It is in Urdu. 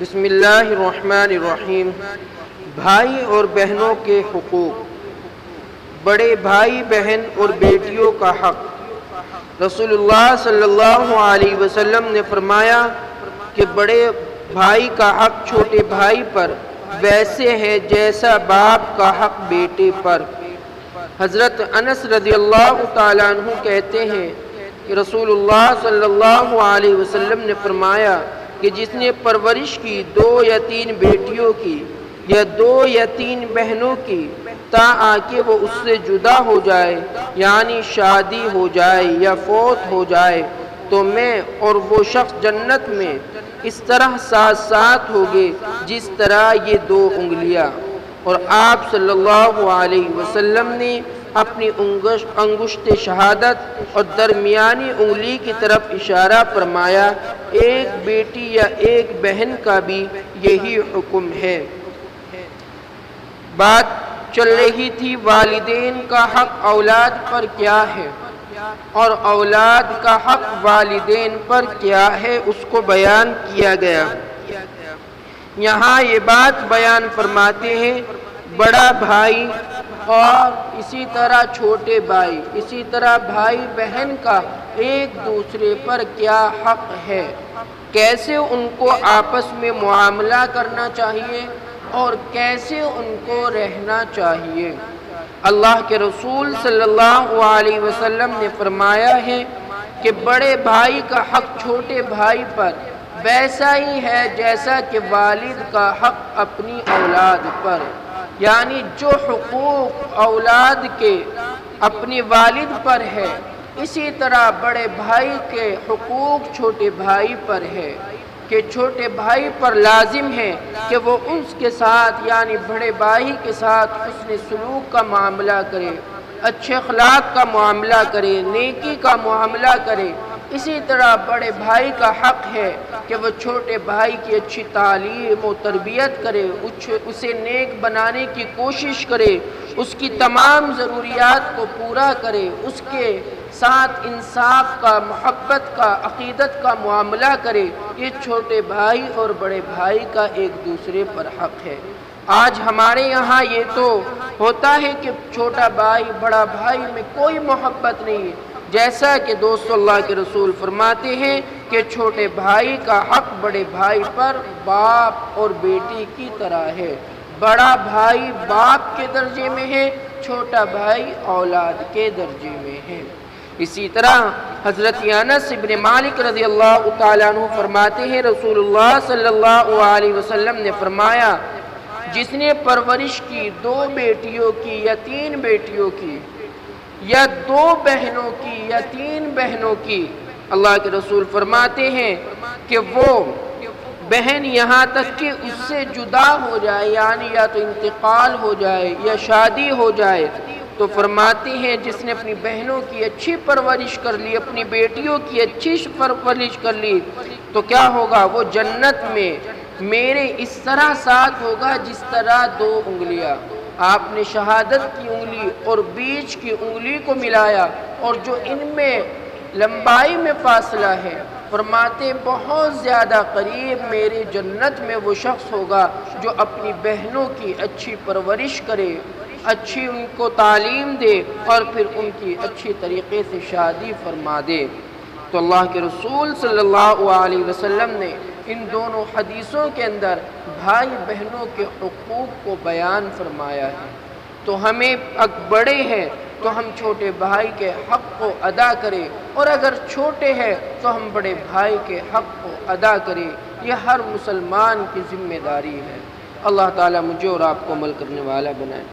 بسم اللہ الرحمن الرحیم۔ بھائی اور بہنوں کے حقوق۔ بڑے بھائی بہن اور بیٹیوں کا حق۔ رسول اللہ صلی اللہ علیہ وسلم نے فرمایا کہ بڑے بھائی کا حق چھوٹے بھائی پر ویسے ہے جیسا باپ کا حق بیٹے پر۔ حضرت انس رضی اللہ تعالیٰ عنہ کہتے ہیں کہ رسول اللہ صلی اللہ علیہ وسلم نے فرمایا کہ جس نے پرورش کی 2 یا 3 بیٹیوں کی یا 2 یا 3 بہنوں کی تا آکے وہ اس سے جدا ہو جائے، یعنی شادی ہو جائے یا فوت ہو جائے، تو میں اور وہ شخص جنت میں اس طرح ساتھ ساتھ ہوگے جس طرح یہ 2 انگلیاں۔ اور آپ صلی اللہ علیہ وسلم نے اپنی انگشت شہادت اور درمیانی انگلی کی طرف اشارہ فرمایا، ایک بیٹی یا ایک بہن کا بھی یہی حکم ہے۔ بات چل رہی تھی والدین کا حق اولاد پر کیا ہے اور اولاد کا حق والدین پر کیا ہے، اس کو بیان کیا گیا۔ یہاں یہ بات بیان فرماتے ہیں بڑا بھائی اور اسی طرح چھوٹے بھائی، اسی طرح بھائی بہن کا ایک دوسرے پر کیا حق ہے، کیسے ان کو آپس میں معاملہ کرنا چاہیے اور کیسے ان کو رہنا چاہیے۔ اللہ کے رسول صلی اللہ علیہ وسلم نے فرمایا ہے کہ بڑے بھائی کا حق چھوٹے بھائی پر ویسا ہی ہے جیسا کہ والد کا حق اپنی اولاد پر، یعنی جو حقوق اولاد کے اپنی والد پر ہے اسی طرح بڑے بھائی کے حقوق چھوٹے بھائی پر ہے، کہ چھوٹے بھائی پر لازم ہے کہ وہ اس کے ساتھ یعنی بڑے بھائی کے ساتھ حسن سلوک کا معاملہ کرے، اچھے اخلاق کا معاملہ کرے، نیکی کا معاملہ کرے۔ اسی طرح بڑے بھائی کا حق ہے کہ وہ چھوٹے بھائی کی اچھی تعلیم و تربیت کرے، اسے نیک بنانے کی کوشش کرے، اس کی تمام ضروریات کو پورا کرے، اس کے ساتھ انصاف کا، محبت کا، عقیدت کا معاملہ کرے۔ یہ چھوٹے بھائی اور بڑے بھائی کا ایک دوسرے پر حق ہے۔ آج ہمارے یہاں یہ تو ہوتا ہے کہ چھوٹا بھائی بڑا بھائی میں کوئی محبت نہیں ہے، جیسا کہ دوست اللہ کے رسول فرماتے ہیں کہ چھوٹے بھائی کا حق بڑے بھائی پر باپ اور بیٹی کی طرح ہے۔ بڑا بھائی باپ کے درجے میں ہے، چھوٹا بھائی اولاد کے درجے میں ہے۔ اسی طرح حضرت انس بن مالک رضی اللہ تعالیٰ عنہ فرماتے ہیں رسول اللہ صلی اللہ علیہ وسلم نے فرمایا جس نے پرورش کی 2 بیٹیوں کی یا 3 بیٹیوں کی یا 2 بہنوں کی یا 3 بہنوں کی، اللہ کے رسول فرماتے ہیں کہ وہ بہن یہاں تک کہ اس سے جدا ہو جائے، یعنی یا تو انتقال ہو جائے یا شادی ہو جائے، تو فرماتے ہیں جس نے اپنی بہنوں کی اچھی پرورش کر لی، اپنی بیٹیوں کی اچھی پرورش کر لی، تو کیا ہوگا، وہ جنت میں میرے اس طرح ساتھ ہوگا جس طرح 2 انگلیاں۔ آپ نے شہادت کی انگلی اور بیچ کی انگلی کو ملایا، اور جو ان میں لمبائی میں فاصلہ ہے، فرماتے بہت زیادہ قریب میرے جنت میں وہ شخص ہوگا جو اپنی بہنوں کی اچھی پرورش کرے، اچھی ان کو تعلیم دے اور پھر ان کی اچھی طریقے سے شادی فرما دے۔ تو اللہ کے رسول صلی اللہ علیہ وسلم نے ان دونوں حدیثوں کے اندر بھائی بہنوں کے حقوق کو بیان فرمایا ہے۔ تو ہمیں بڑے ہیں تو ہم چھوٹے بھائی کے حق کو ادا کریں، اور اگر چھوٹے ہیں تو ہم بڑے بھائی کے حق کو ادا کریں۔ یہ ہر مسلمان کی ذمہ داری ہے۔ اللہ تعالیٰ مجھے اور آپ کو عمل کرنے والا بنائے۔